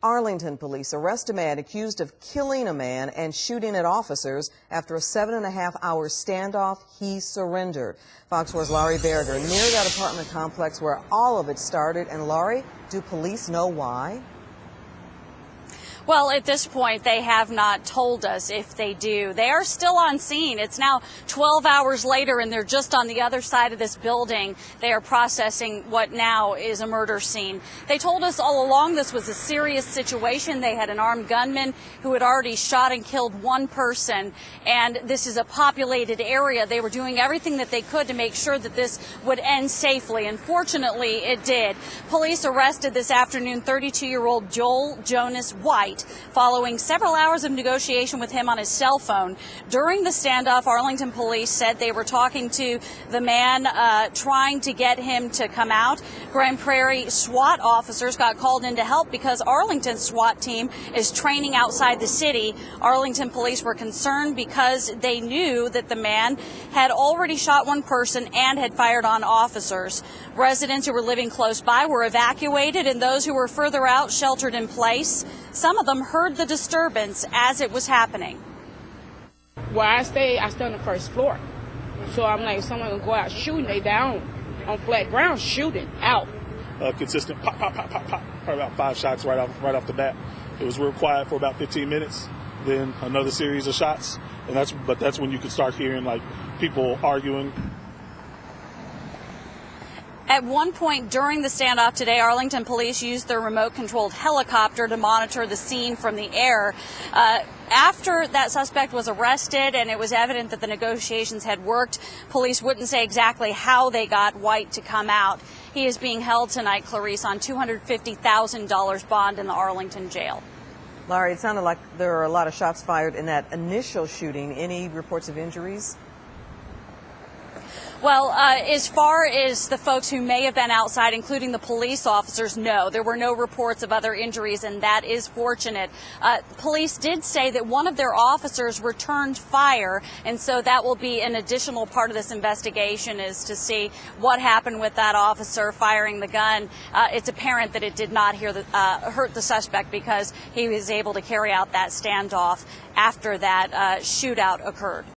Arlington police arrest a man accused of killing a man and shooting at officers. After a 7.5-hour standoff, he surrendered. Fox 4's Laurie Berger near that apartment complex where all of it started. And Laurie, do police know why? Well, at this point, they have not told us if they do. They are still on scene. It's now 12 hours later, and they're just on the other side of this building. They are processing what now is a murder scene. They told us all along this was a serious situation. They had an armed gunman who had already shot and killed one person, and this is a populated area. They were doing everything that they could to make sure that this would end safely, and fortunately, it did. Police arrested this afternoon 32-year-old Joel Jonas White, following several hours of negotiation with him on his cell phone. During the standoff, Arlington police said they were talking to the man, trying to get him to come out. Grand Prairie SWAT officers got called in to help because Arlington's SWAT team is training outside the city. Arlington police were concerned because they knew that the man had already shot one person and had fired on officers. Residents who were living close by were evacuated, and those who were further out sheltered in place. Some of them heard the disturbance as it was happening. Where I stay on the first floor. So I'm like, someone will go out shooting, they down on flat ground shooting out. Consistent pop, pop, pop, pop, pop, probably about 5 shots right off the bat. It was real quiet for about 15 minutes. Then another series of shots, and that's when you could start hearing like people arguing. At one point during the standoff today, Arlington police used their remote-controlled helicopter to monitor the scene from the air. After that suspect was arrested and it was evident that the negotiations had worked, police wouldn't say exactly how they got White to come out. He is being held tonight, Clarice, on $250,000 bond in the Arlington jail. Laurie, it sounded like there were a lot of shots fired in that initial shooting. Any reports of injuries? Well, as far as the folks who may have been outside, including the police officers, no, there were no reports of other injuries, and that is fortunate. Police did say that one of their officers returned fire, and so that will be an additional part of this investigation, is to see what happened with that officer firing the gun. It's apparent that it did not hurt the suspect because he was able to carry out that standoff after that shootout occurred.